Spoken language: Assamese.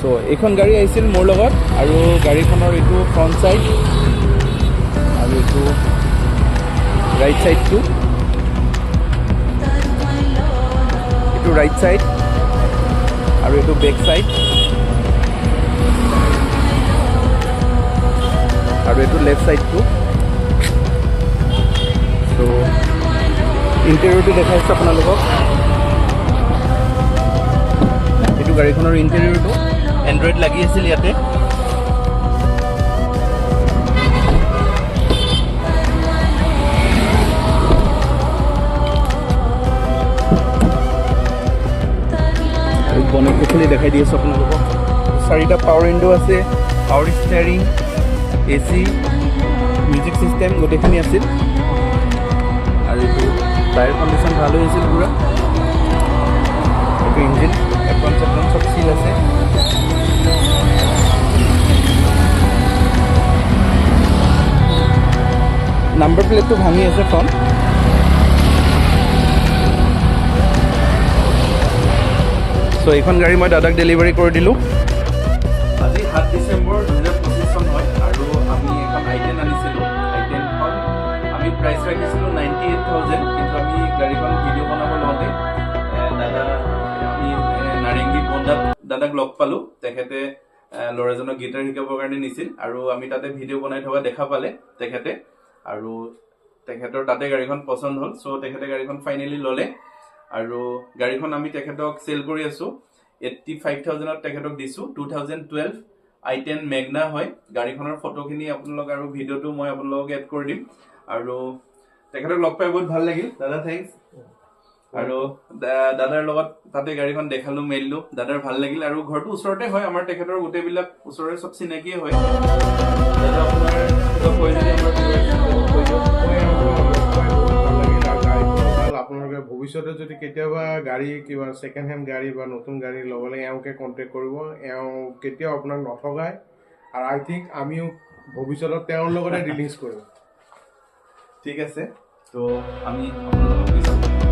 সো এইখন গাড়ী আহিছিল মোৰ লগত আৰু গাড়ীখনৰ এইটো ফ্ৰণ্ট সাইড আৰু এইটো ৰাইট সাইডটো এইটো ৰাইট সাইড আৰু এইটো বেক সাইড আৰু এইটো লেফট সাইডটো সো ইণ্টেৰিয়ৰটো দেখাইছোঁ আপোনালোকক এইটো গাড়ীখনৰ ইণ্টেৰিয়ৰটো এণ্ড্ৰইড লাগি আছিল ইয়াতে বনেটটো খুলি দেখাই দি আছোঁ আপোনালোকক 4টা পাৱাৰ উইণ্ডো আছে power steering AC music system গোটেইখিনি আছিল আৰু এইটো টায়াৰ কণ্ডিশ্যন ভাল হৈ আছিল পুৰা এইটো ইঞ্জিন এপ্ৰন চেপ্ৰন চব চিল আছে নাম্বাৰ প্লেটটো ভাঙি আছে ফ্ৰণ্ট সো এইখন গাড়ী মই দাদাক ডেলিভাৰী কৰি দিলোঁ আজি 7 ডিচেম্বৰ 2025 চন হয় আৰু আমি এখন i10 আনিছিলোঁ i10খন আমি প্ৰাইচ ৰাখিছিলোঁ 98,000 কিন্তু আমি গাড়ীখন ভিডিঅ' বনাব লওঁতে দাদা আমি নাৰেংগী বন্দাত দাদাক লগ পালোঁ তেখেতে ল'ৰাজনক গিটাৰ শিকাবৰ কাৰণে নিছিল আৰু আমি তাতে ভিডিঅ' বনাই থকা দেখা পালে তেখেতে আৰু তেখেতৰ তাতে গাড়ীখন পচন্দ হ'ল সো তেখেতে গাড়ীখন ফাইনেলি ল'লে আৰু গাড়ীখন আমি তেখেতক সেল কৰি আছোঁ 85,000ত তেখেতক দিছোঁ 2012 i10 মেগনা হয় গাড়ীখনৰ ফটোখিনি আপোনালোক আৰু ভিডিঅ'টো মই আপোনালোকক এড কৰি দিম আৰু তেখেতক লগ পাই বহুত ভাল লাগিল দাদা থেংকছ আৰু দাদাৰ লগত তাতে গাড়ীখন দেখালোঁ মেলিলোঁ দাদাৰ ভাল লাগিল আৰু ঘৰটো ওচৰতে হয় আমাৰ তেখেতৰ গোটেইবিলাক ওচৰৰে চব চিনাকিয়ে হয় দাদা আপোনাৰ কৈ যদি আমাৰ আপোনালোকে ভৱিষ্যতে যদি কেতিয়াবা গাড়ী কিবা ছেকেণ্ড হেণ্ড গাড়ী বা নতুন গাড়ী ল'বলৈ এওঁকে কণ্টেক্ট কৰিব এওঁ কেতিয়াও আপোনাক নঠগায় আৰু আই থিংক আমিও ভৱিষ্যতত তেওঁৰ লগতে ডিলিংছ কৰিম ঠিক আছে তো আমি আপোনালোকক